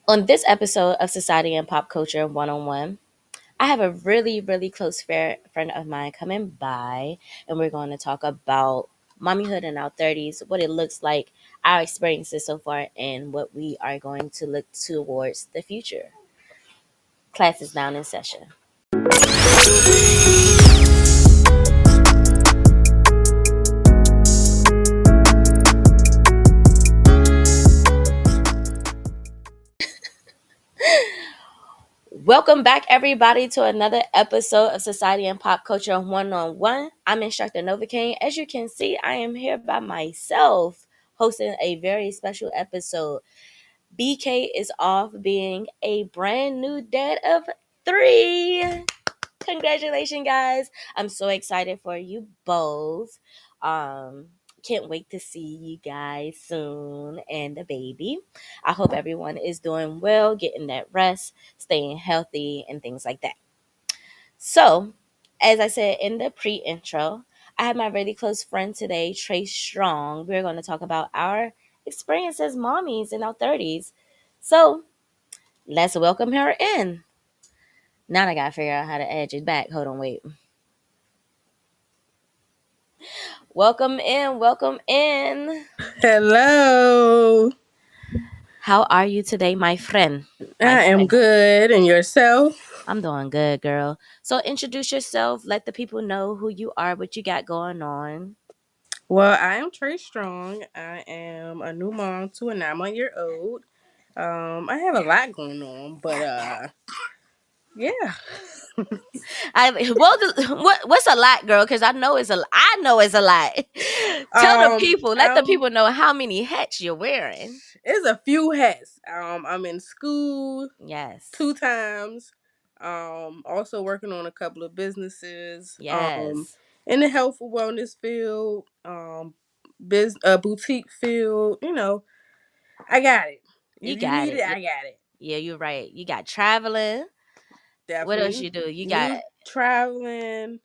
On this episode of Society and Pop Culture 101, I have a really, really close friend of mine coming by, and we're going to talk about mommyhood in our 30s, what it looks like, our experiences so far, and what we are going to look towards the future. Class is now in session. Welcome back, everybody, to another episode of Society and Pop Culture 101. I'm Instructor Novacaine. As you can see, I am here by myself hosting a very special episode. BK is off being a brand new dad of 3. Congratulations, guys. I'm so excited for you both. Can't wait to see you guys soon and the baby. I hope everyone is doing well, getting that rest, staying healthy, and things like that. So, as I said in the pre-intro, I have my really close friend today, Tre Strong. We're going to talk about our experience as mommies in our 30s. So, let's welcome her in. Now I gotta figure out how to edge it back. Hold on, wait. Welcome in, welcome in. Hello. How are you today, my friend? My I am friend. good. And yourself? I'm doing good, girl. So introduce yourself. Let the people know who you are, what you got going on. Well, I am Tre Strong. I am a new mom to a 9-month-old. I have a lot going on, but yeah. What's a lot, girl? Because I know it's a lot. Tell the people, let the I'm people know how many hats you're wearing. It's a few hats. I'm in school Yes, 2 times. Also working on a couple of businesses. yes, In the health and wellness field. Boutique field. I got it. you If you got need it. it, I got it. Yeah, you're right. You got traveling. What else Definitely. you do? You got New traveling.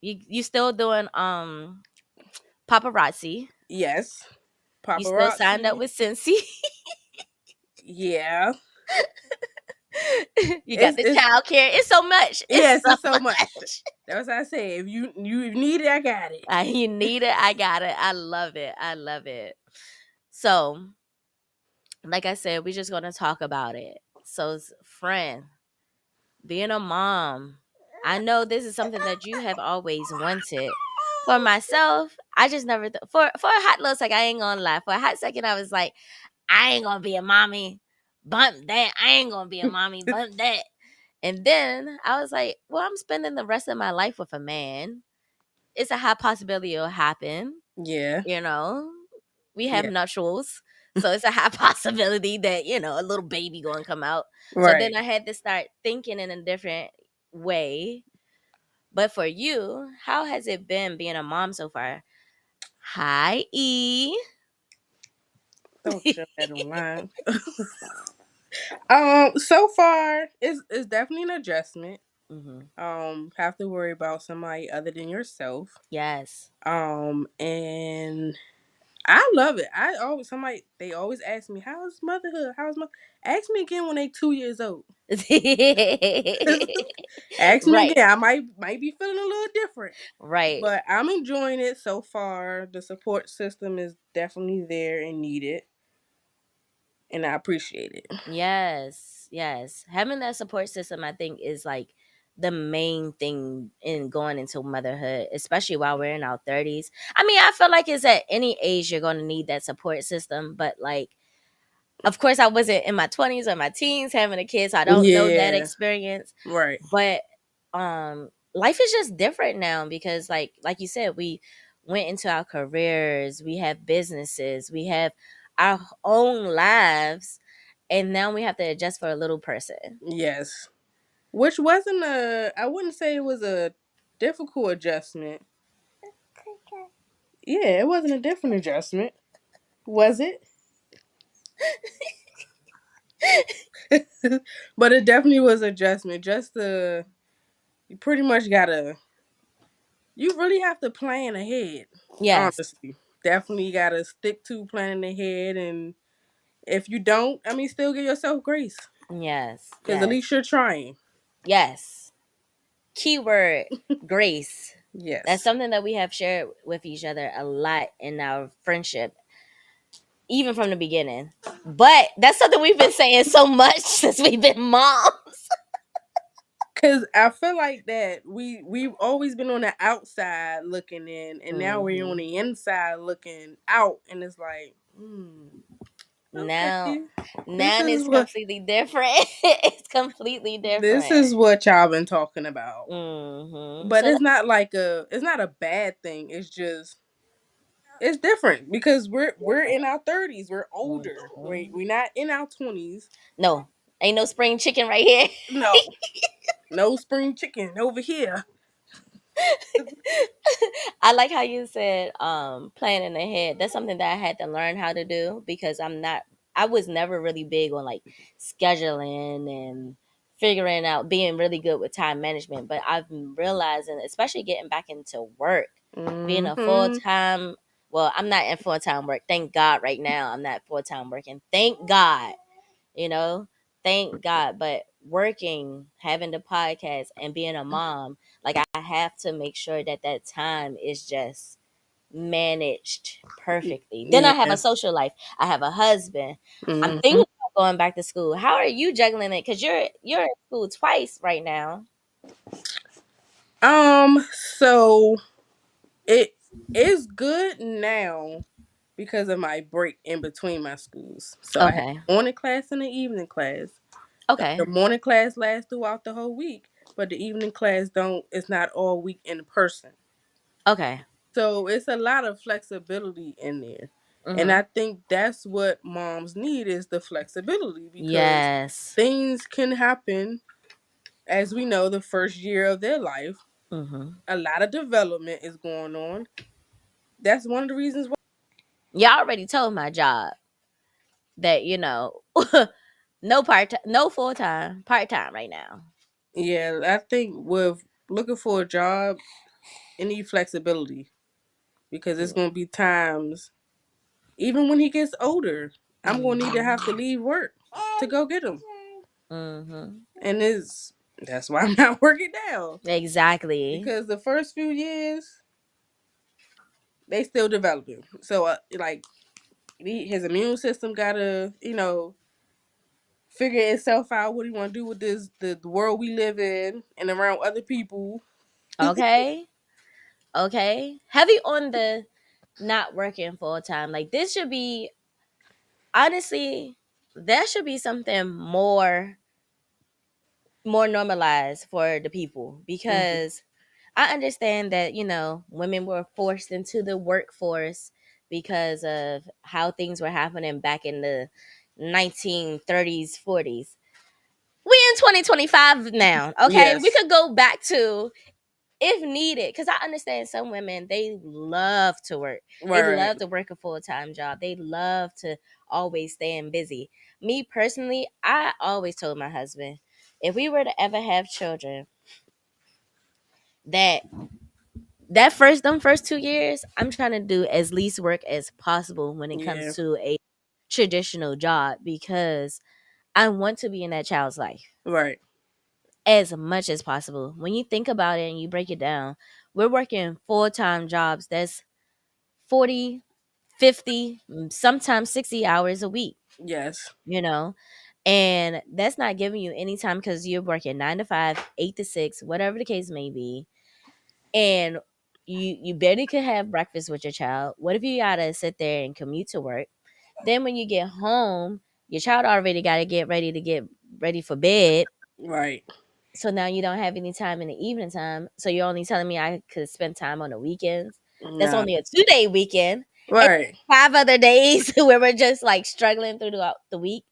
you still doing paparazzi. Yes. You still signed up Paparazzi. with Cincy. Yeah. You got the It's child care. It's so much. It's yes, so it's so much. much. That's what I say. If you need it, I got it. You need it. I got it. I love it. I love it. So, like I said, we're just gonna talk about it. So, friend, being a mom, I know this is something that you have always wanted. For myself, I just never for a hot little second. I ain't gonna lie. For a hot second, I was like, I ain't gonna be a mommy. Bump that. I ain't gonna be a mommy. Bump that. And then I was like, well, I'm spending the rest of my life with a man. It's a high possibility it'll happen. Yeah. You know, we have Yeah. nuptials. So it's a high possibility that, a little baby going to come out. So then Right. I had to start thinking in a different way. But for you, how has it been being a mom so far? Hi, E. Don't show that online. So far it's definitely an adjustment. Hmm. Have to worry about somebody other than yourself. Yes. And I love it. They always ask me, how's motherhood? Ask me again when they 2 years old. Ask me Right. again. I might be feeling a little different. Right. But I'm enjoying it so far. The support system is definitely there and needed. And I appreciate it. Yes, yes. Having that support system, I think, is like the main thing in going into motherhood, especially while we're in our 30s. I mean, I feel like it's at any age you're going to need that support system, but like, of course, I wasn't in my 20s or my teens having a kid, so I don't know that Yeah. experience. Right. But life is just different now because, like you said, we went into our careers, we have businesses, we have our own lives, and now we have to adjust for a little person. Yes. Which wasn't I wouldn't say it was a difficult adjustment. Yeah, it wasn't a different adjustment. Was it? But it definitely was adjustment. Just you pretty much gotta you really have to plan ahead. Yes. Honestly. Definitely gotta stick to planning ahead and If you don't, I mean, still give yourself grace Yes, because at yes, least you're trying. yes. Keyword grace. That's Yes. something that we have shared with each other a lot in our friendship, even from the beginning. But that's something we've been saying so much since we've been moms. Cause I feel like that we've always been on the outside looking in, and now we're on Hmm. the inside looking out, and it's like, Now, okay, this now is it's what completely different. It's completely this different. is what y'all been talking about. But So it's not like it's not a bad thing. It's just it's different because we're different. in our 30s. We're older. Mhm. We're not in our 20s. No, ain't no spring chicken right here. No, no spring chicken over here. I like how you said planning ahead. That's something that I had to learn how to do because I was never really big on like scheduling and figuring out being really good with time management, but I've been realizing, especially getting back into work, being a Hmm. full-time, well, I'm not in full-time work. Thank God right now I'm not full-time working. Thank God, you know, thank God. But working, having the podcast, and being a mom, like I have to make sure that that time is just managed perfectly. Then I have a Yeah. social life. I have a husband. I'm thinking Hmm. about going back to school. How are you juggling it? Because you're in school twice right now. So it is good now because of my break in between my schools. So I have Okay. morning class and the evening class. The Okay. morning class lasts throughout the whole week, but the evening class don't. It's not all week in person. Okay. So it's a lot of flexibility in there. And Mm-hmm. I think that's what moms need is the flexibility because Yes. things can happen as we know the first year of their life. Mm-hmm. A lot of development is going on. That's one of the reasons why. Y'all already told my job that no full time, part time right now. Yeah, I think with looking for a job, it need flexibility because it's going to be times, even when he gets older, I'm going to need to have to leave work to go get him. Mm-hmm. And that's why I'm not working now Exactly. because the first few years they still developing. So like his immune system gotta figure itself out what he want to do with the world we live in and around other people. Okay. Okay. Heavy on the not working full time. Like this should be honestly, that should be something more normalized for the people Hmm. because I understand that, women were forced into the workforce because of how things were happening back in the 1930s, 40s. We in 2025 now, okay? We Yes. could go back to if needed because I understand some women they love to work. They Right. Right. love to work a full-time job. They love to always staying busy. Me personally, I always told my husband if we were to ever have children that them first 2 years I'm trying to do as least work as possible when it Yeah. comes to a traditional job because I want to be in that child's life Right. as much as possible. When you think about it and you break it down, we're working full-time jobs that's 40, 50, sometimes 60 hours a week, Yes. you know? And that's not giving you any time because you're working 9 to 5, 8 to 6, whatever the case may be. And you barely could have breakfast with your child. What if you gotta sit there and commute to work? Then when you get home, your child already gotta get ready for bed. Right. So now you don't have any time in the evening time. So you're only telling me I could spend time on the weekends. That's Nah. only a 2 day weekend. And Right. 5 other days where we're just like struggling through the week.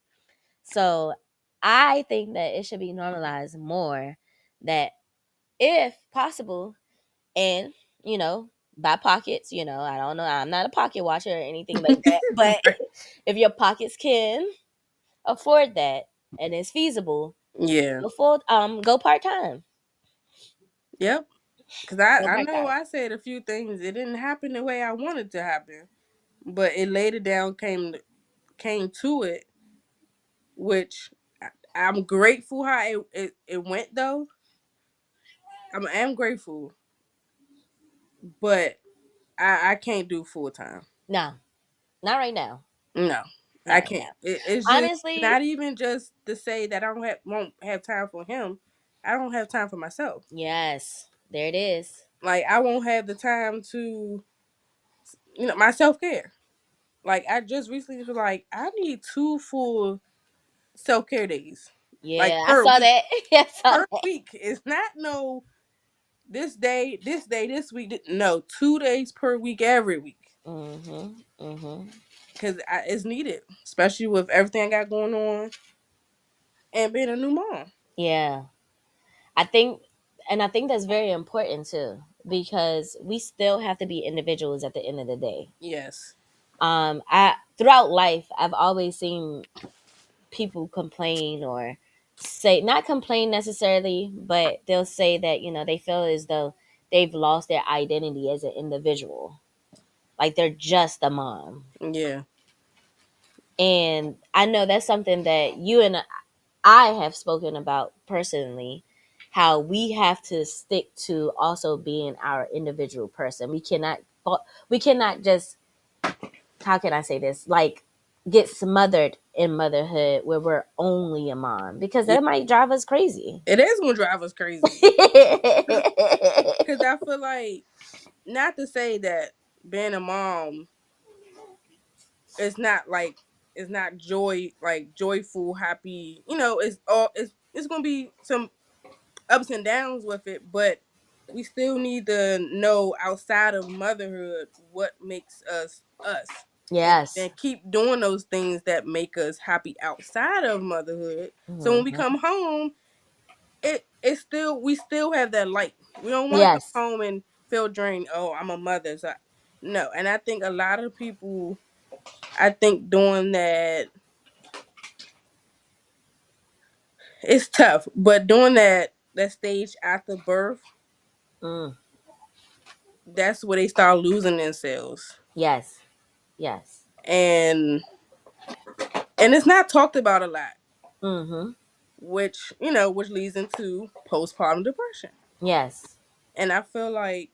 So I think that it should be normalized more that if possible, and buy pockets, I don't know, I'm not a pocket watcher or anything like that, but Right. if your pockets can afford that and it's feasible, Yeah. go part-time. Yep. Cause I Go I know part-time. I said a few things. It didn't happen the way I wanted to happen, but it later down came to it, which I'm grateful how it went though. I'm grateful, but I can't do full time. No, not right now. No, Not I right can't. now. It's just Honestly, not even just to say that I don't have won't have time for him. I don't have time for myself. yes, there it is. Like I won't have the time to my self care. Like I just recently was like I need 2 full self care days, like Yeah, I per saw week. that. I saw Per that. week. It's not no this week. No, 2 days per week every week Mhm. Mhm. because it's needed, especially with everything I got going on and being a new mom. Yeah. I think and I think that's very important too because we still have to be individuals at the end of the day. Yes. I throughout life I've always seen people complain or say not complain necessarily, but they'll say that, they feel as though they've lost their identity as an individual. Like they're just a mom. Yeah. And I know that's something that you and I have spoken about personally, how we have to stick to also being our individual person. We cannot just, how can I say this? Like get smothered in motherhood where we're only a mom because Yeah. that might drive us crazy. It is gonna drive us crazy because I feel like not to say that being a mom is not like it's not joyful, happy. It's gonna be some ups and downs with it, but we still need to know outside of motherhood what makes us us. And Yes. then keep doing those things that make us happy outside of motherhood. So when we Mhm. come home, it's still we still have that light. We don't want to come Yes. home and feel drained. Oh, I'm a mother. No, and I think a lot of people, I think doing that, it's tough, but doing that stage after birth, Mm. that's where they start losing themselves. Yes. Yes. and and it's not talked about a lot, Mhm. which leads into postpartum depression. Yes. And I feel like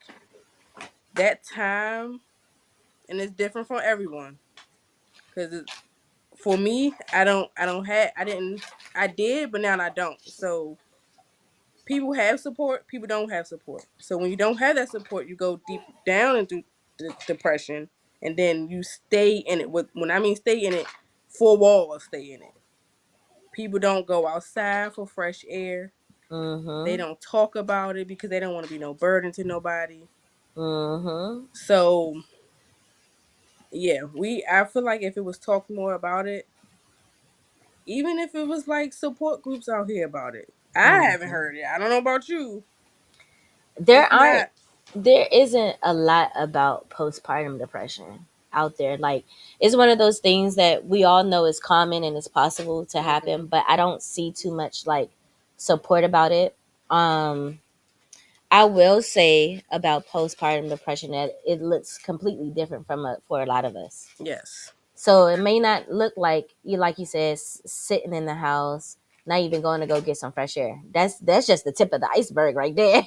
that time, and it's different for everyone, because for me, I did, but now I don't. So people have support, people don't have support. So when you don't have that support, you go deep down into the depression, and then you stay in it. When I mean stay in it, 4 walls stay in it. People don't go outside for fresh air. They Mhm. don't talk about it because they don't want to be no burden to nobody. Mhm. So yeah, I feel like if it was talked more about it, even if it was like support groups out here about it. I haven't Mhm. heard it. I don't know about you. There It's aren't not. there isn't a lot about postpartum depression out there. Like it's one of those things that we all know is common and it's possible to Mhm. happen, but I don't see too much like support about it. Um I will say about postpartum depression that it looks completely different for a lot of us. Yes. So it may not look like you said, sitting in the house, not even going to go get some fresh air. That's just the tip of the iceberg right there.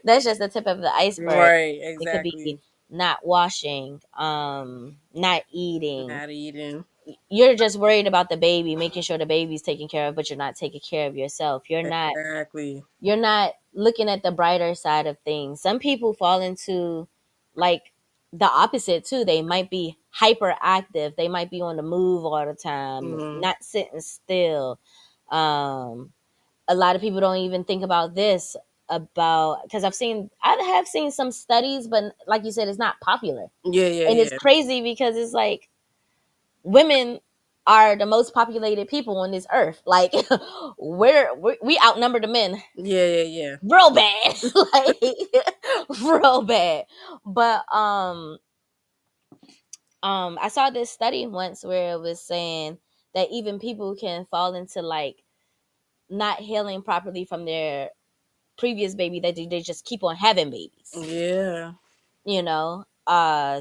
That's just the tip of the iceberg. Right. It could be Exactly. not washing, not eating. Not eating. You're just worried about the baby, making sure the baby's taken care of, but you're not taking care of yourself. Exactly. You're not looking at the brighter side of things. Some people fall into like the opposite too. They might be hyperactive. They might be on the move all the time, Hmm. not sitting still. Um, a lot of people don't even think about this about because I have seen some studies, but like you said, it's not popular. Yeah. Yeah. And it's Yeah. crazy because it's like women are the most populated people on this earth. Like we outnumber the men Yeah. Yeah. Yeah. real bad. Like real bad. But I saw this study once where it was saying that even people can fall into like not healing properly from their previous baby, that they just keep on having babies, Yeah.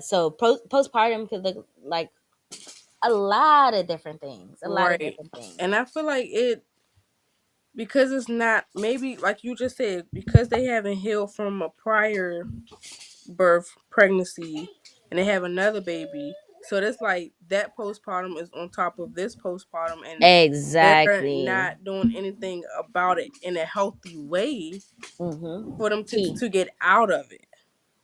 so postpartum could look like a lot of different things. A lot of Right. different things. And I feel like it, because it's not, maybe like you just said, because they haven't healed from a prior birth, pregnancy, and they have another baby. So that's like that postpartum is on top of this postpartum, and they're Exactly. not doing anything about it in a healthy way Mm-hmm. for them Key. to get out of it.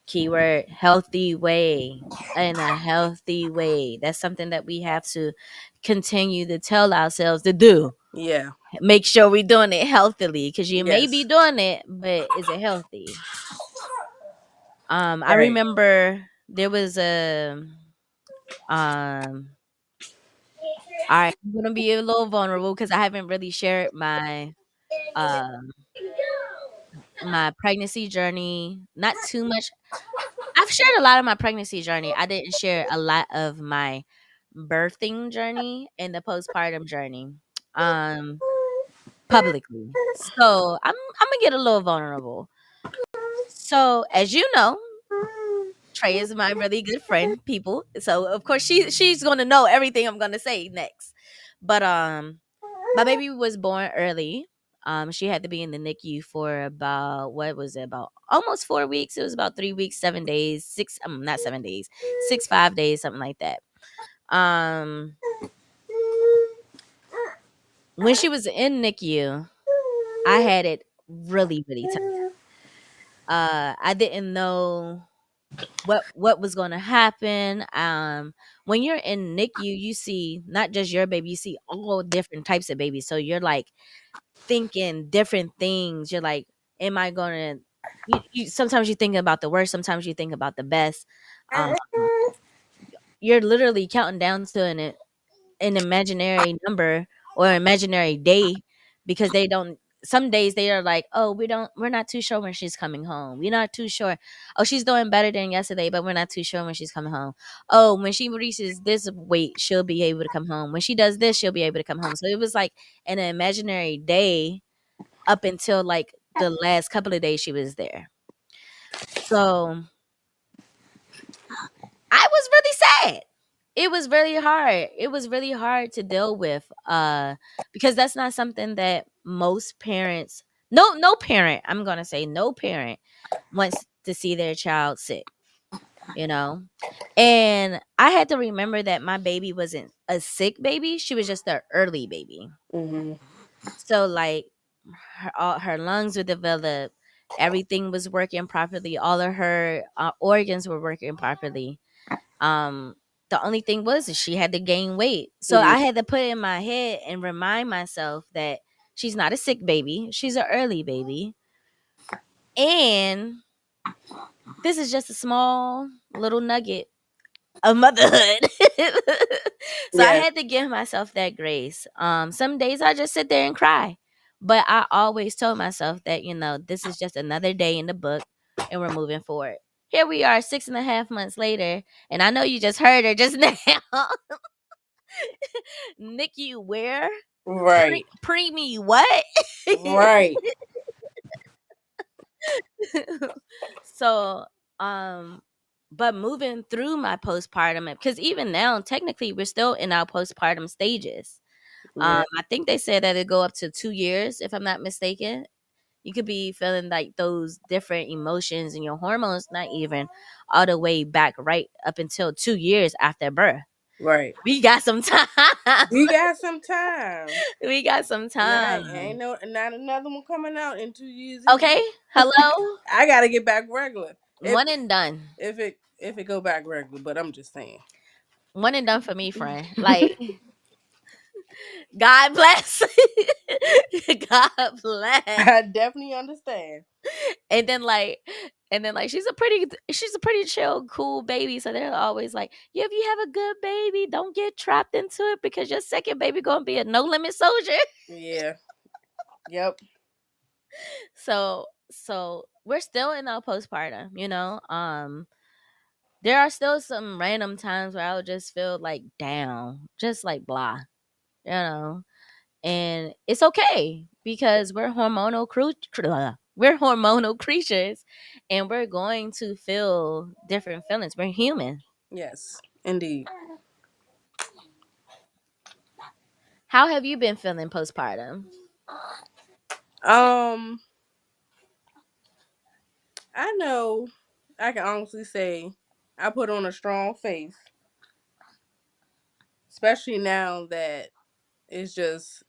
Keyword healthy way. In a healthy way. That's something that we have to continue to tell ourselves to do. Yeah. Make sure we're doing it healthily because you may be Yes. doing it, but is it healthy? I Right. remember there was a um all right, I'm gonna be a little vulnerable because I haven't really shared um my pregnancy journey. Not too much. I've shared a lot of my pregnancy journey. I didn't share a lot of my birthing journey and the postpartum journey um publicly. So I'm gonna get a little vulnerable. So as you know, Trey is my really good friend, people. So of course she's gonna know everything I'm gonna say next. But my baby was born early. She had to be in the NICU for about what was it, about almost 4 weeks. It was about 3 weeks, 7 days, six not 7 days, 5 days, something like that. Um when she was in NICU, I had it really, really tough. I didn't know what was going to happen. When you're in NICU, you see not just your baby, you see all different types of babies. So you're like thinking different things. You're like, am I going to you sometimes you think about the worst, sometimes you think about the best. Um you're literally counting down to an imaginary number or imaginary day because they don't, some days they are like, oh, we're not too sure when she's coming home, we're not too sure, oh, she's doing better than yesterday but we're not too sure when she's coming home, oh, when she reaches this weight she'll be able to come home, when she does this she'll be able to come home. So it was like an imaginary day up until like the last couple of days she was there. So I was really sad. It was really hard. It was really hard to deal with because that's not something that most parents, no parent, I'm going to say no parent wants to see their child sick, you know. And I had to remember that my baby wasn't a sick baby, she was just an early baby. Hmm. So like all her lungs were developed, everything was working properly, all of her organs were working properly. um, the only thing was is she had to gain weight. So Yeah. I had to put it in my head and remind myself that she's not a sick baby. She's an early baby. And this is just a small little nugget of motherhood. So I Yeah. had to give myself that grace. Some days I just sit there and cry. But I always told myself that, this is just another day in the book and we're moving forward. Here we are 6.5 months later, and I know you just heard her just now. Nikki, where? Right. Preemie what? Right. So, um, but moving through my postpartum, because even now, technically, we're still in our postpartum stages. Yeah. I think they said that it go up to 2 years, if I'm not mistaken. You could be feeling like those different emotions and your hormones not even all the way back right up until 2 years after birth. Right. We got some time. You got some time. We got some And time. ain't no not another one coming out in 2 years either. Okay. Hello. I gotta get back regular. One and done. If it go back regular, but I'm just saying. One and done for me, friend. Like, God bless. God bless. I definitely understand. And then like she's a pretty chill, cool baby. So they're always like, yeah, if you have a good baby, don't get trapped into it because your second baby gonna be a no limit soldier. Yeah. Yep. So we're still in our postpartum. There are still some random times where I would just feel like down, just like blah, you know. And it's okay because we're hormonal creatures and we're going to feel different feelings. We're human. Yes. Indeed. How have you been feeling postpartum? Um, I know I can honestly say I put on a strong face, especially now that it's just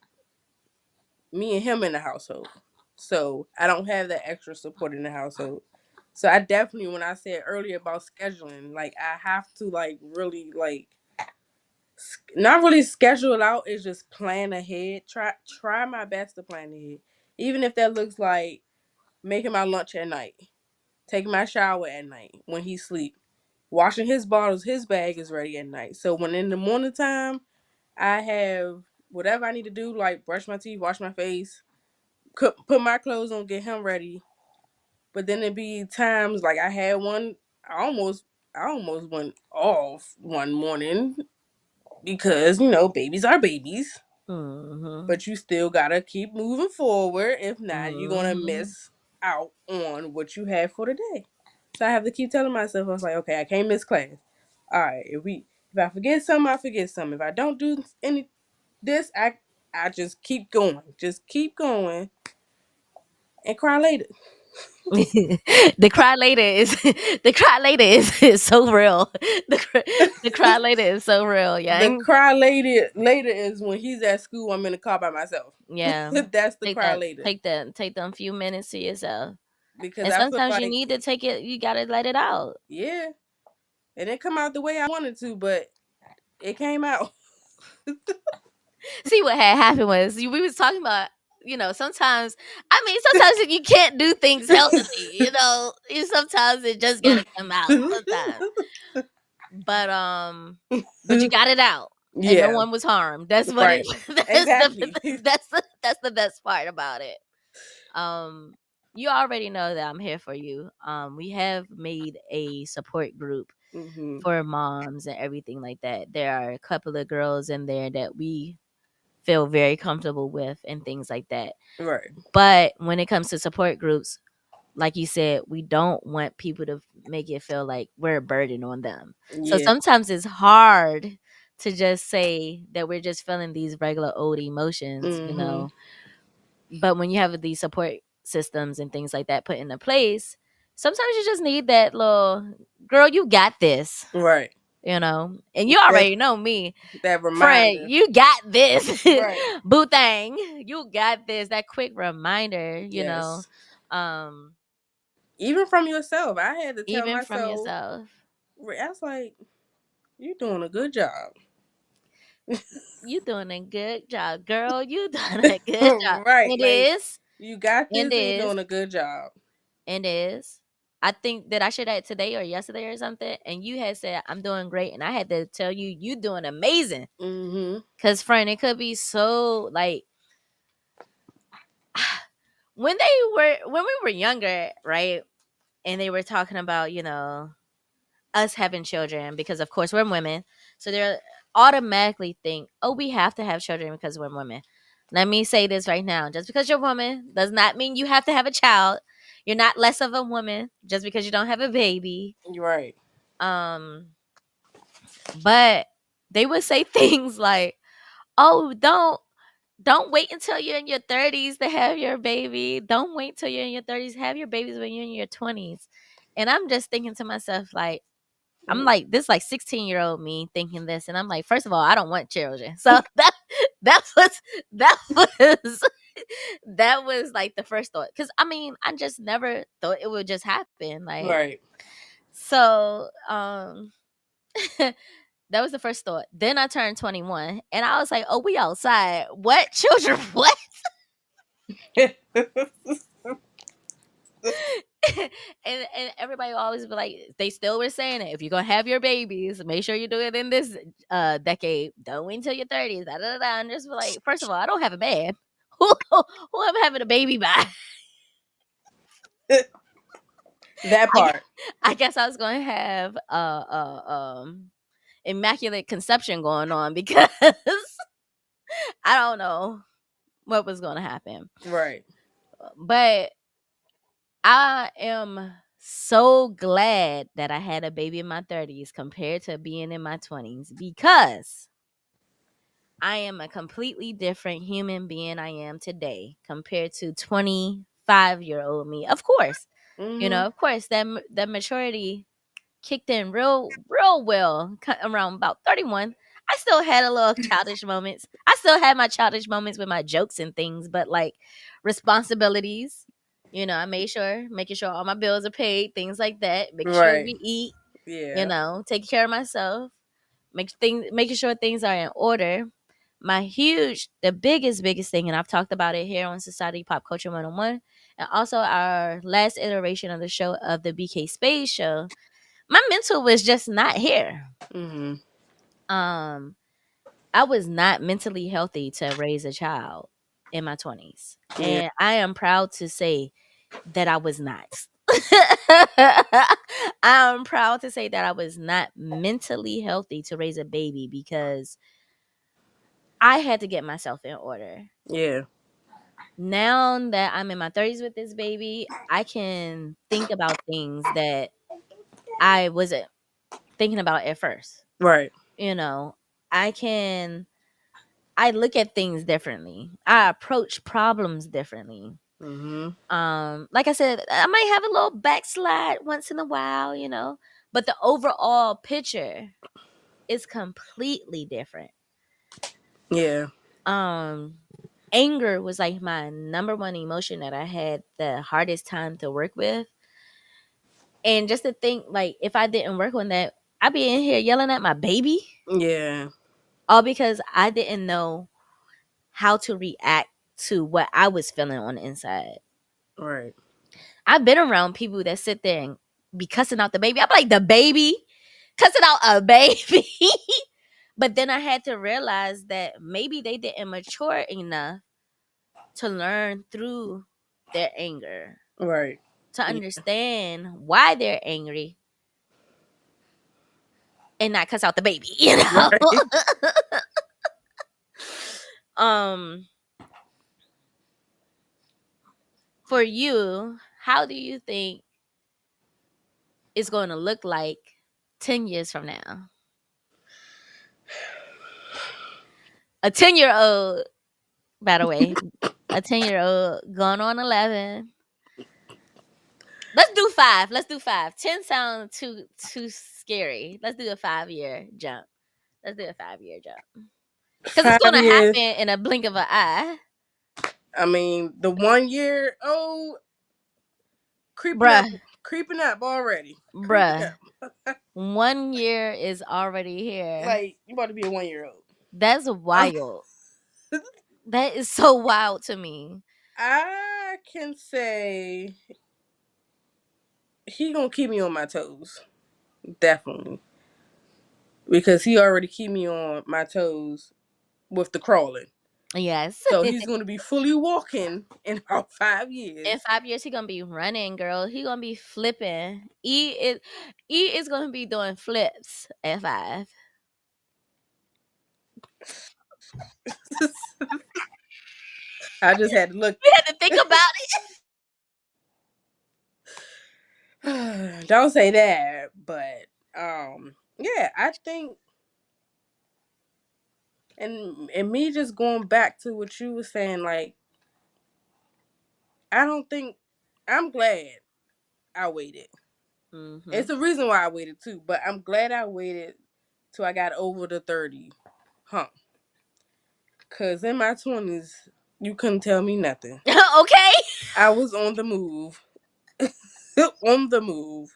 me and him in the household. So I don't have that extra support in the household. So I definitely, when I said earlier about scheduling, like I have to like really like not really schedule it out. It's just plan ahead. Try my best to plan ahead, even if that looks like making my lunch at night, taking my shower at night when he sleep, washing his bottles. His bag is ready at night. So when in the morning time, I have whatever I need to do, like brush my teeth, wash my face, put my clothes on, get him ready. But then it be times like I had one. I almost I almost went off one morning because babies are babies. Mhm. But you still gotta keep moving forward. If not, you're gonna Mhm. miss out on what you have for the day. So I have to keep telling myself, I was like, okay, I can't miss class. All right, if I forget something, I forget something. If I don't do any this, I just keep going, and cry later. The cry later is the cry later is so real. The cry later is so real, The yang. cry later is when he's at school. I'm in the car by myself. Yeah. That's the cry later Take them few minutes to yourself. because And I feel sometimes you like need to take it, you gotta let it out. yeah, it didn't come out the way I wanted to, but it came out. See what had happened was we was talking about, sometimes I mean sometimes you can't do things healthily, sometimes it just gotta come out sometimes. But but you got it out and no Yeah, one was harmed. That's what it right. that's Exactly. that's the best part about it. Um you already know that I'm here for you. We have made a support group hmm for moms and everything like that. There are a couple of girls in there that we feel very comfortable with and things like that. Right. But when it comes to support groups, like you said, we don't want people to make it feel like we're a burden on them. So Yeah. sometimes it's hard to just say that we're just feeling these regular old emotions. hmm But when you have these support systems and things like that put into place, sometimes you just need that little girl, you got Right. and you That already know me. that Friend, reminder. you got this. Right. Boo thang. You got this. That quick reminder. Yes. Um, Even from yourself, I had to tell even from myself. yourself. I was like, "You're doing a good job." You doing a good job, girl. You doing a good job. Right. It Like is. you got It this, and you're is. doing a good job. It is. I think that I shared that today or yesterday or something, and you had said I'm doing great, and I had to tell you doing amazing. hmm Cause friend, it could be so like when we were younger, right? And they were talking about, us having children because of course we're women. So they're automatically think, oh, we have to have children because we're women. Let me say this right now. Just because you're a woman does not mean you have to have a child. You're not less of a woman just because you don't have a baby. Right. Um, but they would say things like, oh, don't wait until you're in your 30s to have your baby. Don't wait till you're in your 30s. Have your babies when you're in your 20s. And I'm just thinking to myself, like, I'm like, this like 16-year-old me thinking this. And I'm like, first of all, I don't want children. So that was that was that was like the first thought. Cause I mean, I just never thought it would just happen. Like, Right. so that was the first thought. Then I turned 21 and I was like, oh, we outside. What? Children? What? And everybody always be like, they still were saying it. If you're gonna have your babies, make sure you do it in this decade. Don't wait until your 30s. Da, da, da, da. And just be like, first of all, I don't have a man. Who am I having a baby by? That I, gue- part. I guess I was gonna have immaculate conception going on because I don't know what was gonna happen. Right. But I am so glad that I had a baby in my 30s compared to being in my 20s because I am a completely different human being I am today compared to 25-year-old me. Of course, Mhm. of course that maturity kicked in real well around about 31. I still had a little childish moments. I still had my childish moments with my jokes and things, but like responsibilities, I making sure all my bills are paid, things like that, making sure Right. we eat, Yeah. taking care of myself, making sure things are in order. The biggest thing, and I've talked about it here on Society Pop Culture 101, and also our last iteration of the show of the BK Space Show. My mental was just not here. Mhm. Um, I was not mentally healthy to raise a child in my 20s. Yeah. And I am proud to say that I was not. I'm proud to say that I was not mentally healthy to raise a baby because I had to get myself in order. Yeah. Now that I'm in my 30s with this baby, I can think about things that I wasn't thinking about at first. Right. You know, I can I look at things differently. I approach problems differently. Mhm. Like I said, I might have a little backslide once in a while, but the overall picture is completely different. Yeah. Um Anger was like my number one emotion that I had the hardest time to work with. And just to think like if I didn't work on that, I'd be in here yelling at my baby Yeah. all because I didn't know how to react to what I was feeling on the inside. Right. I've been around people that sit there and be cussing out the baby. I'm like, the baby? Cussing out a baby? But then I had to realize that maybe they didn't mature enough to learn through their anger, Right. to Yeah. understand why they're angry and not cuss out the baby, Right. um, for you, how do you think it's going to look like 10 years from now? A 10-year-old, by the way, a 10-year-old going on 11. Let's do 5. Let's do 5. 10 sounds too scary. Let's do a 5-year jump. Let's do a 5-year jump. Because it's going Five to years. happen in a blink of an eye. I mean, the 1 year. Oh, creeping up, Bruh, creeping up already. Creeping bruh. up. 1 year is already here. Like you about to be a 1 year old. That's wild. That is so wild to me. I can say he gonna keep me on my toes, definitely, because he already keep me on my toes with the crawling. Yes. So he's gonna be fully walking in about 5 years. In 5 years, he gonna be running, girl. He gonna be flipping. E is gonna be doing flips at 5. I just had to look. You had to think about Don't say that, but yeah, I think, and me just going back to what you were saying, like I don't think I'm glad I waited. it. Mm-hmm. It's the reason why I waited too, but I'm glad I waited till I got over the 30 hump. Cause in my 20s, you couldn't tell me nothing. Okay. I was on the move, on the move.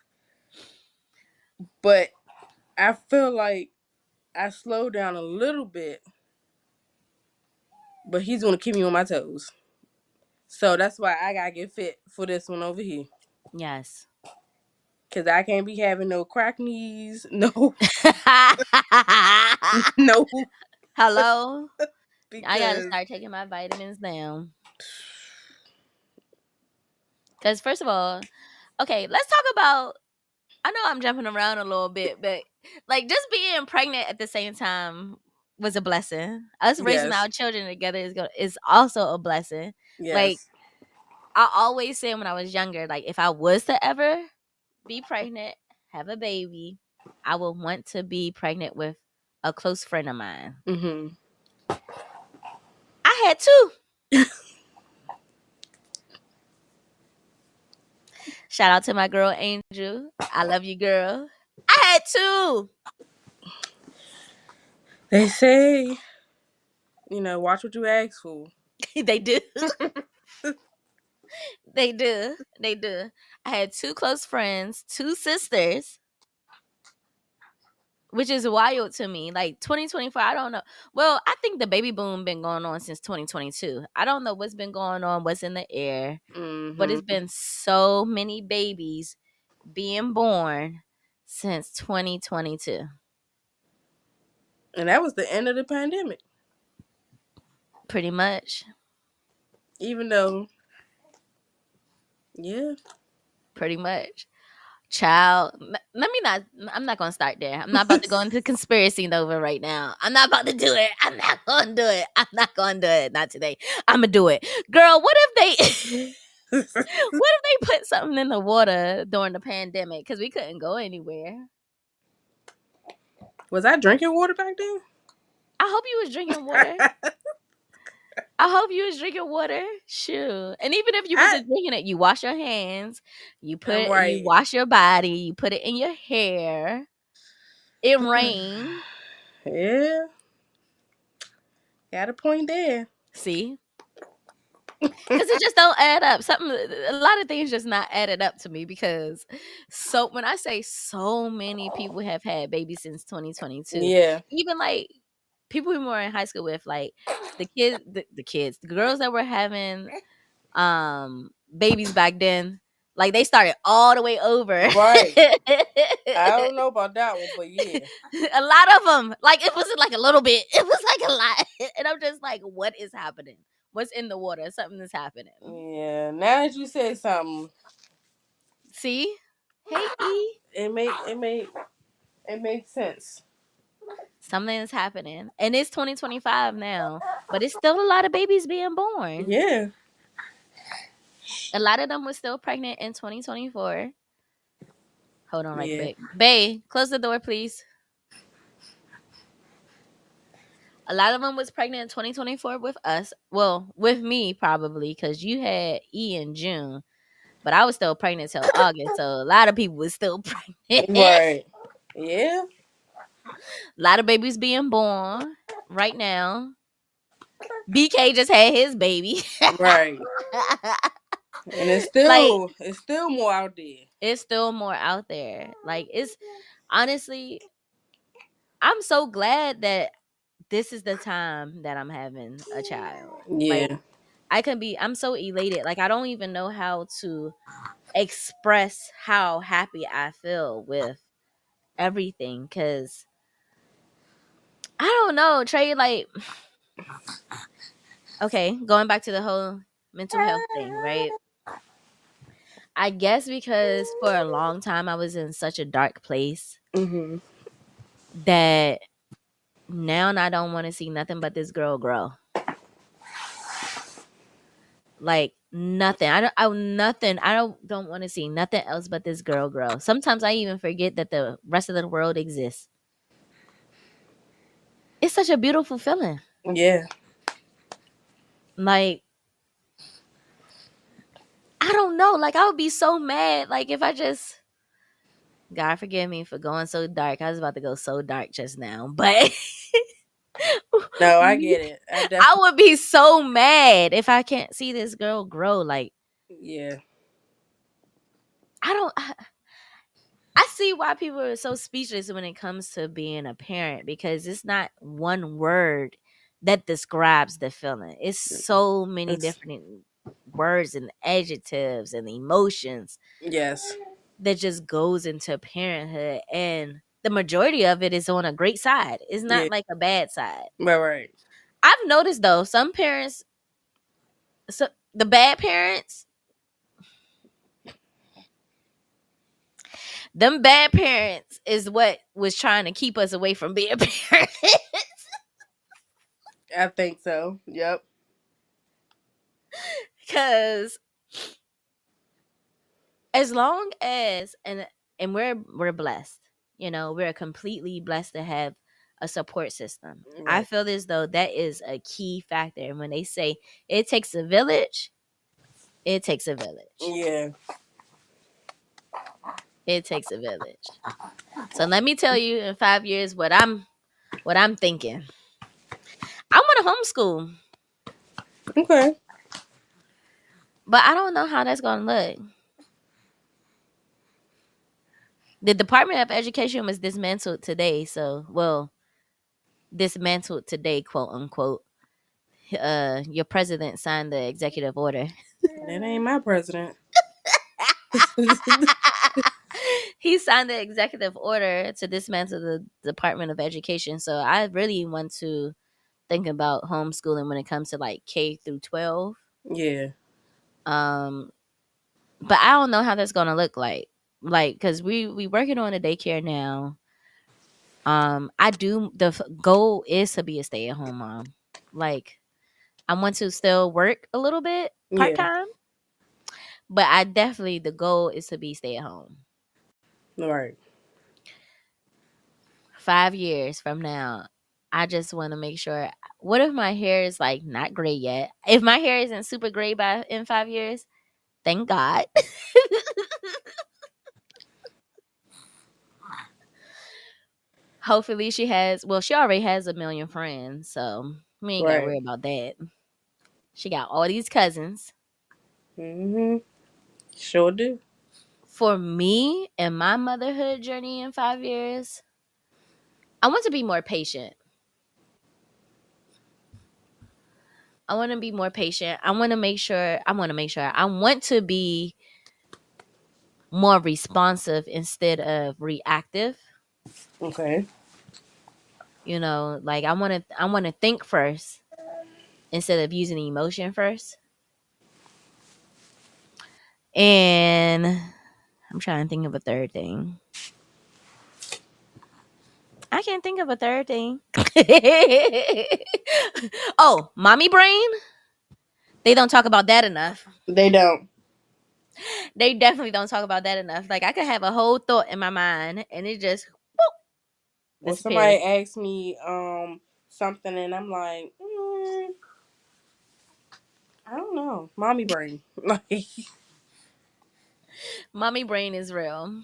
But I feel like I slowed down a little bit, but he's gonna keep me on my toes. So that's why I gotta get fit for this one over here. Yes. Cause I can't be having no crack knees, no, no, Hello. I gotta because start taking my vitamins now. Because first of all, okay, let's talk about. I know I'm jumping around a little bit, but like just being pregnant at the same time was a blessing. Us raising yes, our children together is also a blessing. Like yes, I always said when I was younger, like if I was to ever be pregnant, have a baby, I would want to be pregnant with a close friend of mine. mhm, I had two. Shout out to my girl Angel. I love you, girl. I had two. They say, watch what you ask for. They do. They do. They do. I had two close friends, two sisters, which is wild to me. Like 2024, I don't know. Well, I think the baby boom been going on since 2022. I don't know what's been going on, what's in the air, but it's Mm-hmm. been so many babies being born since 2022. And that was the end of the pandemic. Pretty much. Even though, yeah. Pretty much. Child, let me not. I'm not gonna start there. I'm not about to go into conspiracy Nova right now. I'm not about to do it. I'm not gonna do it. I'm not gonna do it. Not today. I'm gonna do it, girl. What if they? What if they put something in the water during the pandemic because we couldn't go anywhere? Was I drinking water back then? I hope you was drinking water. I hope you was drinking water. Shoot. And even if you I wasn't drinking it, you wash your hands, I'm you right. wash your body, you put it in your hair. It rained. Yeah, got a point there. See? Because it just don't add up. A lot of things just not added up to me because so when I say so many people have had babies since 2022, Yeah, even like people we were in high school with, like the girls that were having babies back then, like they started all the way over. right. I don't know about that one, but yeah, A lot of them, like it wasn't like a little bit, it was like a lot. And I'm just like, what is happening? What's in the water? Something is happening. yeah. Now that you said something, See? Hey E. it makes sense. Something is happening. And it's 2025 now, but it's still a lot of babies being born. Yeah, A lot of them were still pregnant in 2024. Hold on right yeah. quick. Bay, close the door, please. A lot of them was pregnant in 2024 with us. Well, with me probably because you had E in June, but I was still pregnant till August. So a lot of people was still pregnant. A Right. Yeah. lot of babies being born right now. BK just had his baby. Right. And Like it's still more out there. it's still more out there. Like it's honestly, I'm so glad that this is the time that I'm having a child. Like Yeah. I'm so elated. Like I don't even know how to express how happy I feel with everything cuz I don't know, Trey, like okay, going back to the whole mental health thing, right? I guess because for a long time I was in such a dark place Hmm. that now I don't want to see nothing but this girl grow. Like nothing. I don't want to see nothing else but this girl grow. Sometimes I even forget that the rest of the world exists. It's such a beautiful feeling. Yeah. Like I don't know. Like I would be so mad. Like if I just God forgive me for going so dark. I was about to go so dark just now. But No, I get it. I I definitely. would be so mad if I can't see this girl grow. Like Yeah. I don't I see why people are so speechless when it comes to being a parent because it's not one word that describes the feeling. It's so many It's different words and adjectives and emotions yes. that just goes into parenthood, and the majority of it is on a great side. It's Yeah. not like a bad side. Right. I've noticed though, some parents, so the bad parents, them bad parents is what was trying to keep us away from being parents. I think so. Yep. Because as long as and we're blessed, we're completely blessed to have a support system. I Right. feel as though that is a key factor. And when they say it takes a village, it takes a village. Yeah. It takes a village. So let me tell you in 5 years what I'm thinking. I want to homeschool, Okay. but I don't know how that's gonna look. The Department of Education was dismantled today, so well, dismantled today, quote unquote. Your president signed the executive order. That ain't my president. He signed the executive order to dismantle the Department of Education. So I really want to think about homeschooling when it comes to like K through 12. Yeah. Um, but I don't know how that's gonna look like. Like, cause we working on a daycare now. I do goal is to be a stay at home mom. Like, I want to still work a little bit part Yeah. time, but I definitely the goal is to be stay at home. Right. 5 years from now, I just want to make sure. What if my hair is like not gray yet? If my hair isn't super gray by in 5 years, thank God. Hopefully, she has. Well, she already has a million friends, so we ain't got to Right. worry about that. She got all these cousins. Mhm. Sure do. For me and my motherhood journey in 5 years, I want to be more patient. I want to be more patient. I want to make sure. I want to make sure. I want to be more responsive instead of reactive. Okay. You know, like I want to think first instead of using emotion first. And I'm trying to think of a third thing. I can't think of a third thing. Oh, mommy brain. They don't talk about that enough. They don't. They definitely don't talk about that enough. Like I could have a whole thought in my mind and it just Or disappears. somebody asks me something and I'm like, I don't know. Mommy brain. Like Mommy brain is real.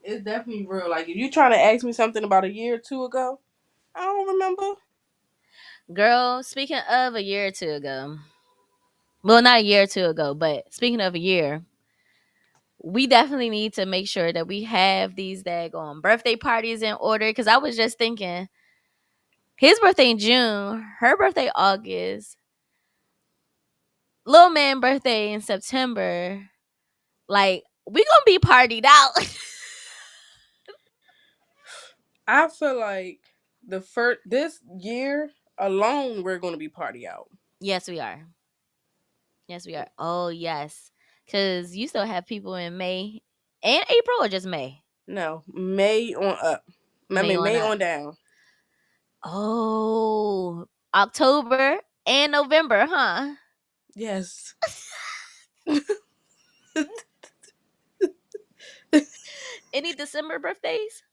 it's definitely real. Like if you trying to ask me something about a year or two ago, I don't remember. Girl, speaking of a year or two ago. Well, not a year or two ago, but speaking of a year, we definitely need to make sure that we have these daggone birthday parties in order. Cause I was just thinking, his birthday in June, her birthday August, little man birthday in September. Like, we gonna be partied out. I feel like the first this year alone we're gonna be party out. Yes, we are. Yes, we are. Oh, yes. Cause you still have people in May and April or just May? No, May on up. I May mean on May up. on down. Oh, October and November, huh? Yes. Any December birthdays?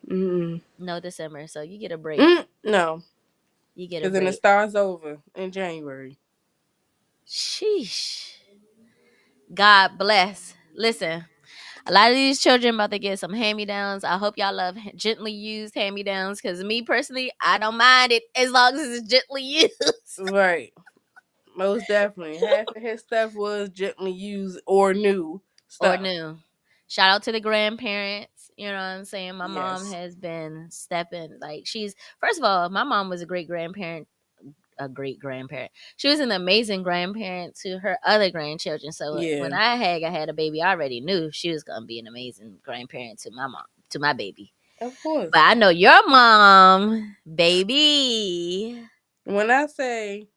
Mm. No December, so you get a break. No, You get a because then it break. starts over in January. Sheesh. God bless. Listen, a lot of these children about to get some hand-me-downs. I hope y'all love gently used hand-me-downs because me personally, I don't mind it as long as it's gently used. Right. Most definitely. Half of his stuff was gently used or new Or stuff. new. Shout out to the grandparents. You know what I'm saying? My mom Yes. has been stepping like she's first of all, my mom was a great grandparent. She was an amazing grandparent to her other grandchildren. So when Yeah. I had a baby, I already knew she was gonna be an amazing grandparent to my mom, to my baby. Of course. But I know your mom, baby. When I say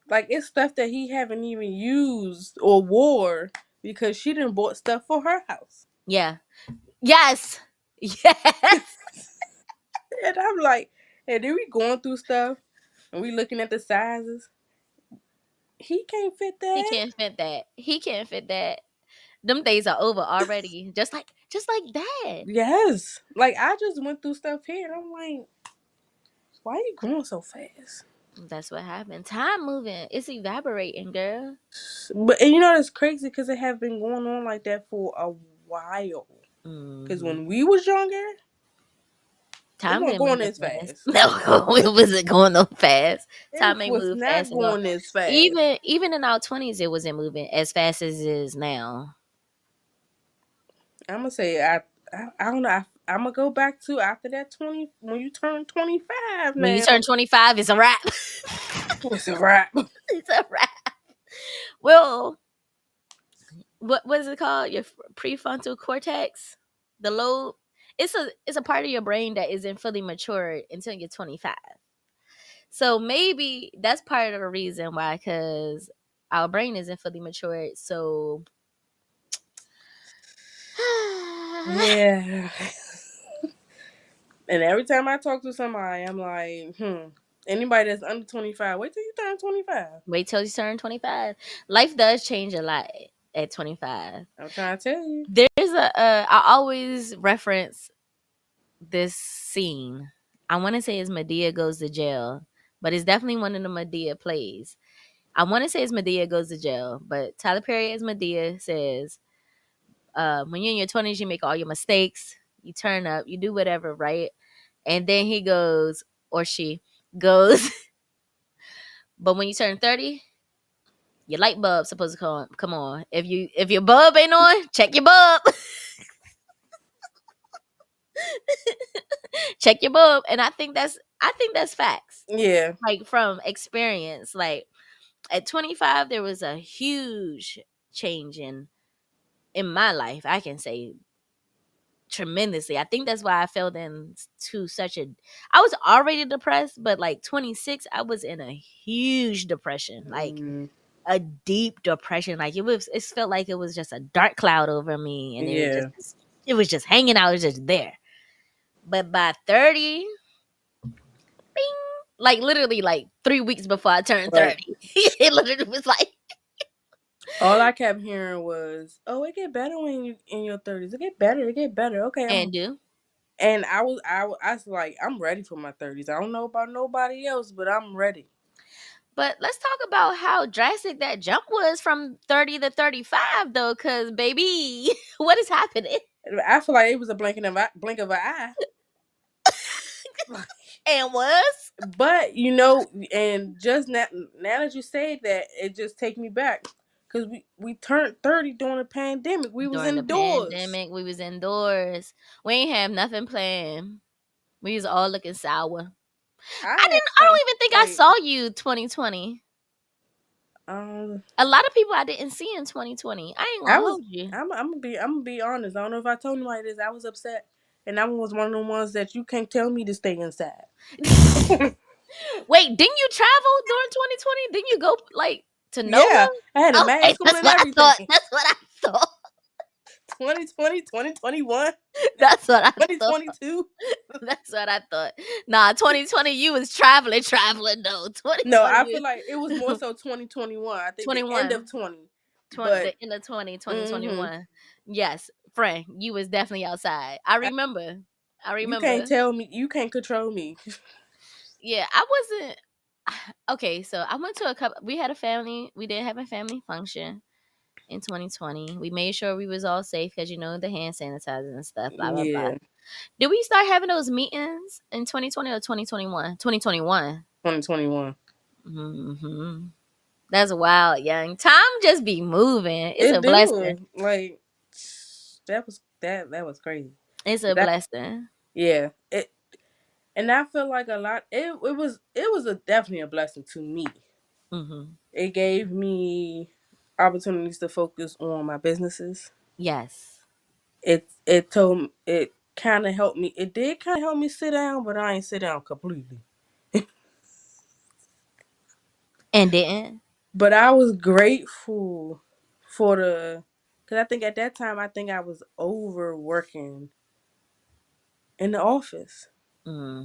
like it's stuff that he haven't even used or wore because she didn't bought stuff for her house. Yeah. Yes. Yes. And I'm like, and then we going through stuff and we looking at the sizes. He can't fit He that. can't fit that. He can't fit that. Them days are over already. Just like that. Yes. Like I just went through stuff here and I'm like, why are you growing so fast? That's what happened. Time moving. It's evaporating, girl. But and you know that's crazy because it have been going on like that for a while. Because Hmm. when we was younger, it Time wasn't didn't move going that this fast. fast. No, it wasn't going no fast. It Time ain't was moved not fast at all. going this fast. Even in our 20s, it wasn't moving as fast as it is now. I'm gonna say I don't know. I'm gonna go back to after that 20 when you turn 25. When you Now turn 25, it's a wrap. it's a wrap. It's a wrap. Well, what is it called? Your prefrontal cortex, the lobe. It's a part of your brain that isn't fully matured until you're 25. So maybe that's part of the reason why, because our brain isn't fully matured. So Yeah. And every time I talk to somebody, I'm like, anybody that's under 25, wait till you turn 25. wait till you turn 25. Life does change a lot at 25. I'm trying to tell you. There's I always reference this scene. I want to say it's Medea goes to jail, but it's definitely one of the Medea plays. I want to say it's Medea goes to jail, but Tyler Perry as Medea says, when you're in your 20s, you make all your mistakes, you turn up, you do whatever, right? And then he goes, or she goes, but when you turn 30, your light bulb's supposed to come on. If your bulb ain't on, check your bulb. Check your bulb. And I think that's facts. Yeah. Like from experience. Like at 25, there was a huge change in my life. I can say tremendously. I think that's why I fell into such a I was already depressed, but like 26, I was in a huge depression. Like Mm, a deep depression. Like it felt like it was just a dark cloud over me, and yeah. it was just hanging out. It was just there. But by 30, bing, like literally like 3 weeks before I turned Right. 30, it literally was like, All I kept hearing was, "Oh, it get better when you in your 30s. It get better. It get better." Okay, and do. and I was like, I'm ready for my 30s. I don't know about nobody else, but I'm ready. But let's talk about how drastic that jump was from 30 to 35, though, because baby, what is happening? I feel like it was a blink of an eye. And was But and just now that you say that, it just take me back because we turned 30 during the pandemic. We was during the indoors. pandemic, we was indoors. We ain't have nothing planned. We was all looking sour. I I had didn't. I some don't even think I like saw you 2020. um A lot of people I didn't see in 2020. I ain't I gonna was hold you. I'm gonna be honest. I don't know if I told you like this. I was upset, and that one was one of the ones that you can't tell me to stay inside. Wait, didn't you travel during 2020? Didn't you go like to NOLA? Yeah, I had a Okay, mask on that's and what I thought. everything. That's what I thought. 2020, 2021, That's what I thought. 2022. That's what I thought. Nah, 2020, you was traveling though. No, I 2020, feel like it was more so 2021. I think the end of 21, 20. 20, the But end of 20, hmm 2021. Yes, friend, you was definitely outside. I remember. I you can't remember. tell me, you can't control me. Yeah, I wasn't. Okay, so I went to a couple. We had a family. We did have a family function in 2020. We made sure we was all safe because the hand sanitizer and stuff. Blah blah blah. Yeah, Did we start having those meetings in 2020 or 2021? 2021. 2021. Mm-hmm. That's wild, young. Time just be moving. It's It a blessing. do like that was crazy. It's a That blessing. yeah. And I feel like a lot. It was a definitely a blessing to me. Hmm. It gave me opportunities to focus on my businesses. Yes. It kind of helped me. It did kind of help me sit down, but I ain't sit down completely. And didn't. But I was grateful for because I think at that time I think I was overworking in the office.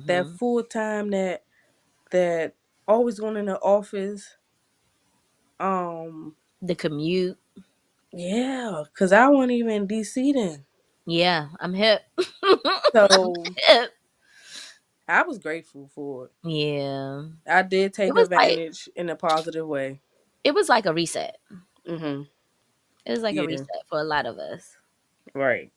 That Hmm. full time that always going in the office. Um, The commute. Yeah, cause I wasn't even in DC then. Yeah, I'm hip. I'm So hip. I was grateful for it. Yeah. I did It take was like advantage in a positive way. it was like a reset. Mhm. It was like a Yeah. reset for a lot of us. Right.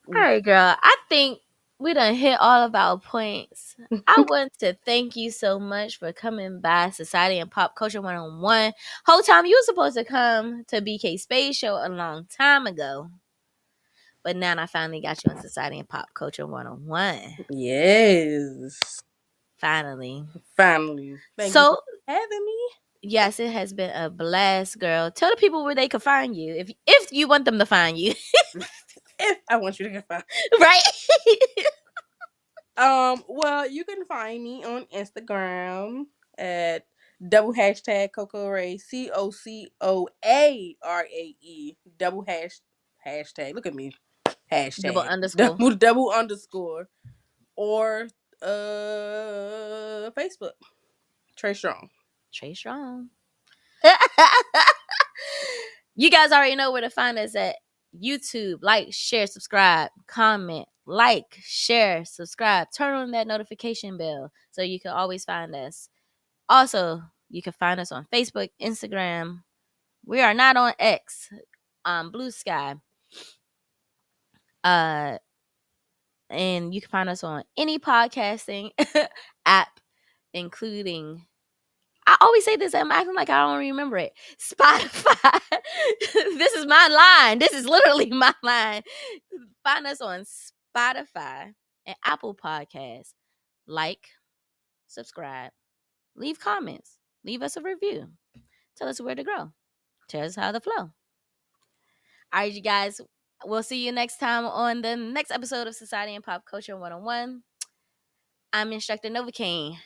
All right, girl. I think we done hit all of our points. I want to thank you so much for coming by Society and Pop Culture 101. Whole time you were supposed to come to BK Space Show a long time ago. But now I finally got you on Society and Pop Culture 101. Yes. Finally. Finally. Thank you for So having me. yes, it has been a blast, girl. Tell the people where they can find you if you want them to find you. If I want you to get fine. Right? Well, you can find me on Instagram at double hashtag Coco Ray COCOARAE double hashtag. Look at me. Double Hashtag underscore. double underscore or Facebook. Tre Strong. Tre Strong. You guys already know where to find us at YouTube. Like, share, subscribe, comment, like, share, subscribe, turn on that notification bell so you can always find us. Also, you can find us on Facebook, Instagram. We are not on X, Blue Sky. Uh, and you can find us on any podcasting app, including I always say this, I'm acting like I don't remember it. Spotify. This is my line. This is literally my line. Find us on Spotify and Apple Podcasts. Like, subscribe, leave comments, leave us a review. Tell us where to grow. Tell us how to flow. All right, you guys. We'll see you next time on the next episode of Society and Pop Culture 101. I'm Instructor Novacaine.